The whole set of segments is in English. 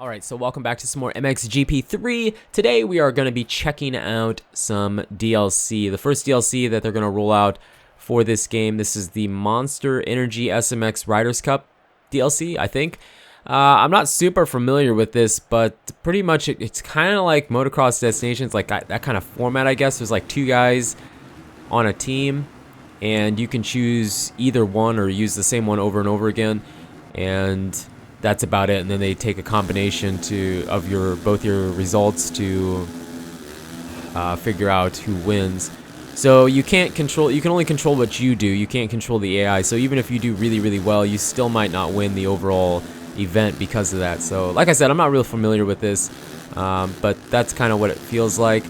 Alright, so welcome back to some more MXGP3. Today we are going to be checking out some DLC. The first DLC that they're going to roll out for this game, this is the Monster Energy SMX Riders Cup DLC, I think. I'm not super familiar with this, but pretty much it's kind of like Motocross Destinations, like that kind of format, I guess. There's like two guys on a team, and you can choose either one or use the same one over and over again, and that's about it. And then they take a combination of both your results to figure out who wins. So you can only control what you do. You can't control the AI. So even if you do really, really well, you still might not win the overall event because of that. So like I said, I'm not real familiar with this, but that's kind of what it feels like.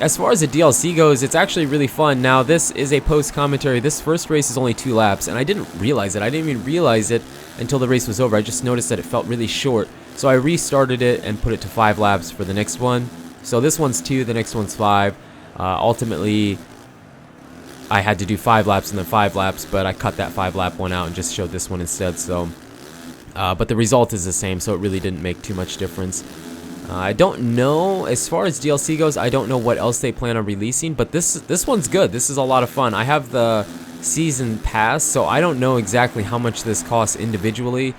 As far as the DLC goes, it's actually really fun. Now, this is a post-commentary. This first race is only 2 laps, and I didn't realize it. I didn't even realize it until the race was over. I just noticed that it felt really short. So I restarted it and put it to 5 laps for the next one. So this one's 2, the next one's 5. Ultimately, I had to do 5 laps and then 5 laps, but I cut that 5-lap one out and just showed this one instead. So, but the result is the same, so it really didn't make too much difference. I don't know, as far as DLC goes, I don't know what else they plan on releasing, but this one's good. This is a lot of fun. I have the season pass, so I don't know exactly how much this costs individually.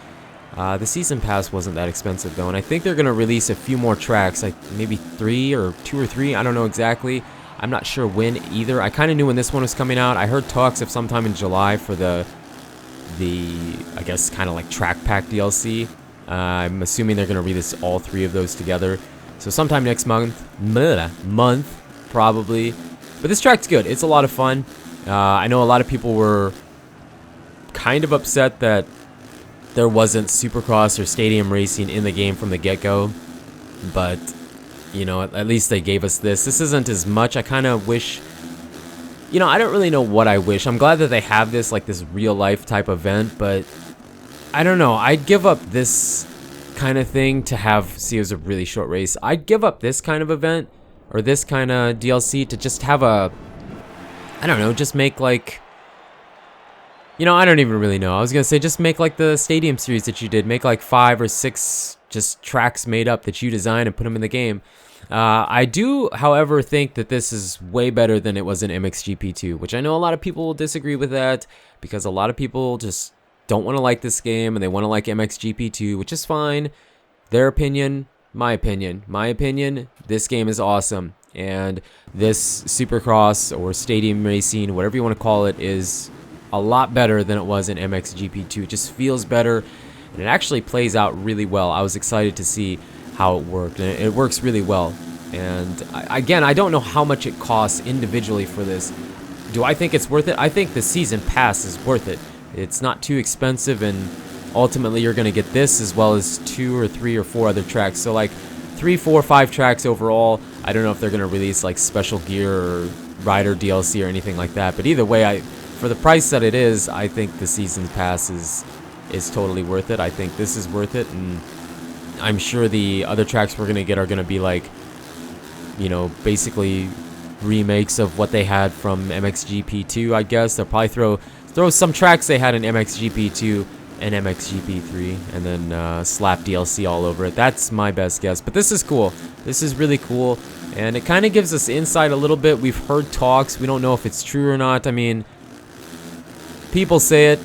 The season pass wasn't that expensive though, and I think they're going to release a few more tracks, like maybe 2 or 3, I don't know exactly. I'm not sure when either. I kind of knew when this one was coming out. I heard talks of sometime in July for the I guess kind of like track pack DLC. I'm assuming they're going to release all 3 of those together. So sometime next month, probably. But this track's good. It's a lot of fun. I know a lot of people were kind of upset that there wasn't Supercross or stadium racing in the game from the get-go. But, you know, at least they gave us this. This isn't as much. I kind of wish... You know, I don't really know what I wish. I'm glad that they have this, like this real-life type event, but... I don't know, I'd give up this kind of thing to have, see, it was a really short race. I'd give up this kind of event, or this kind of DLC to just have a, I don't know, just make like, you know, I don't even really know. I was going to say just make like the stadium series that you did. Make like 5 or 6 just tracks made up that you design and put them in the game. I do, however, think that this is way better than it was in MXGP2, which I know a lot of people will disagree with that, because a lot of people just don't want to like this game and they want to like MXGP2, which is fine. Their opinion, my opinion. My opinion, this game is awesome. And this Supercross or stadium racing, whatever you want to call it, is a lot better than it was in MXGP2. It just feels better, and it actually plays out really well. I was excited to see how it worked, and it works really well. And again, I don't know how much it costs individually for this. Do I think it's worth it? I think the season pass is worth it. It's not too expensive, and ultimately you're going to get this as well as 2 or 3 or 4 other tracks. So like 3, 4, 5 tracks overall. I don't know if they're going to release like special gear or rider DLC or anything like that. But either way, for the price that it is, I think the season pass is totally worth it. I think this is worth it, and I'm sure the other tracks we're going to get are going to be like, you know, basically remakes of what they had from MXGP2, I guess. They'll probably throw some tracks they had in MXGP2 and MXGP3, and then slap DLC all over it. That's my best guess. But this is cool. This is really cool, and it kind of gives us insight a little bit. We've heard talks. We don't know if it's true or not. I mean, people say it,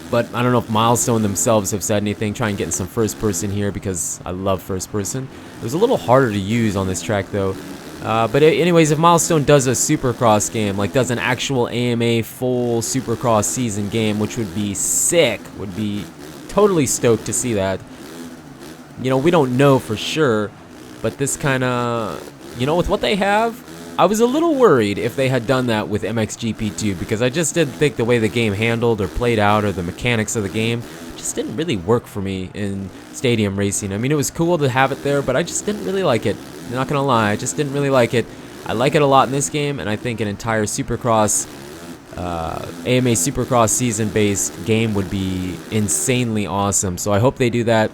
but I don't know if MxoN themselves have said anything. Try and get in some first person here, because I love first person. It was a little harder to use on this track, though. But anyways, if MxoN does a Supercross game, like does an actual AMA full Supercross season game, which would be sick, would be totally stoked to see that. You know, we don't know for sure, but this kind of, you know, with what they have, I was a little worried if they had done that with MXGP2, because I just didn't think the way the game handled or played out, or the mechanics of the game just didn't really work for me in stadium racing. I mean, it was cool to have it there, but I just didn't really like it. I'm not gonna lie, I just didn't really like it. I like it a lot in this game, and I think an entire Supercross, AMA Supercross season-based game would be insanely awesome. So I hope they do that.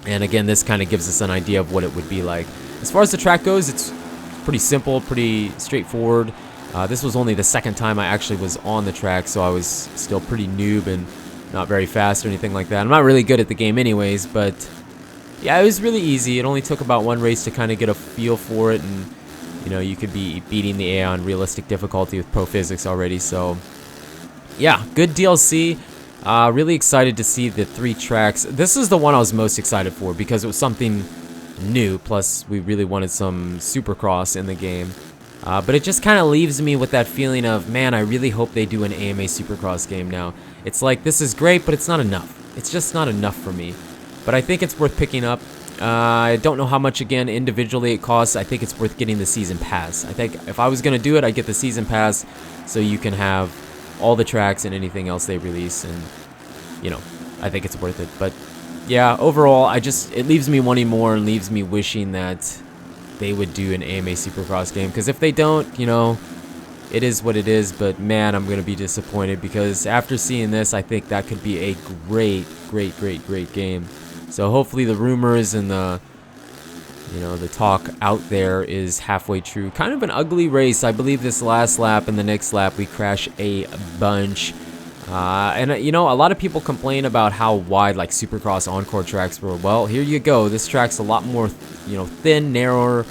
And again, this kind of gives us an idea of what it would be like. As far as the track goes, it's pretty simple, pretty straightforward. This was only the second time I actually was on the track, so I was still pretty noob and not very fast or anything like that. I'm not really good at the game anyways, but yeah, it was really easy. It only took about one race to kind of get a feel for it, and you know, you could be beating the AI on realistic difficulty with pro physics already. So yeah, good DLC. Really excited to see the 3 tracks. This is the one I was most excited for because it was something new, plus we really wanted some Supercross in the game. But it just kind of leaves me with that feeling of, man, I really hope they do an AMA Supercross game now. It's like, this is great, but it's not enough. It's just not enough for me. But I think it's worth picking up. I don't know how much, again, individually it costs. I think it's worth getting the Season Pass. I think if I was going to do it, I'd get the Season Pass so you can have all the tracks and anything else they release. And, you know, I think it's worth it. But, yeah, overall, it leaves me wanting more and leaves me wishing that they would do an AMA Supercross game, because if they don't, you know, it is what it is. But man, I'm gonna be disappointed, because after seeing this, I think that could be a great game. So hopefully the rumors and the, you know, the talk out there is halfway true. Kind of an ugly race. I believe this last lap and the next lap we crash a bunch. And you know, a lot of people complain about how wide like Supercross Encore tracks were. Well, here you go. This track's a lot more, you know, thin, narrower.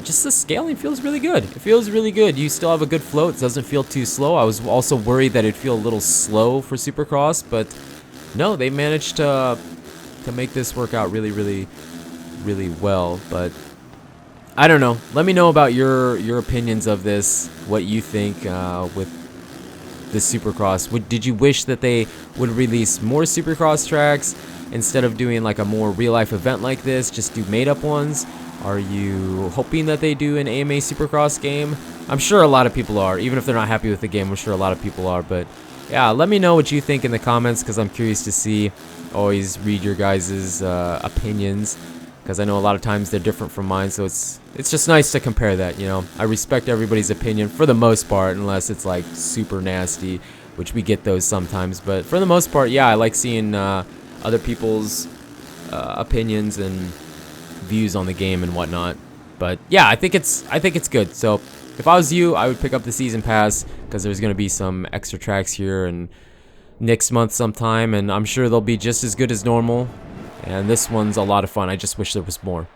Just the scaling feels really good. It feels really good. You still have a good float. It doesn't feel too slow. I was also worried that it'd feel a little slow for Supercross, but no, they managed to make this work out really well. But I don't know. Let me know about your opinions of this. What you think with the Supercross. Did you wish that they would release more Supercross tracks instead of doing like a more real-life event like this? Just do made-up ones? Are you hoping that they do an AMA Supercross game? I'm sure a lot of people are. Even if they're not happy with the game, I'm sure a lot of people are. But yeah, let me know what you think in the comments, because I'm curious to see. Always read your guys' opinions, because I know a lot of times they're different from mine, so it's just nice to compare that, you know. I respect everybody's opinion for the most part, unless it's like super nasty, which we get those sometimes. But for the most part, yeah, I like seeing other people's opinions and views on the game and whatnot. But yeah, I think it's good. So if I was you, I would pick up the Season Pass, because there's going to be some extra tracks here and next month sometime, and I'm sure they'll be just as good as normal. And this one's a lot of fun. I just wish there was more.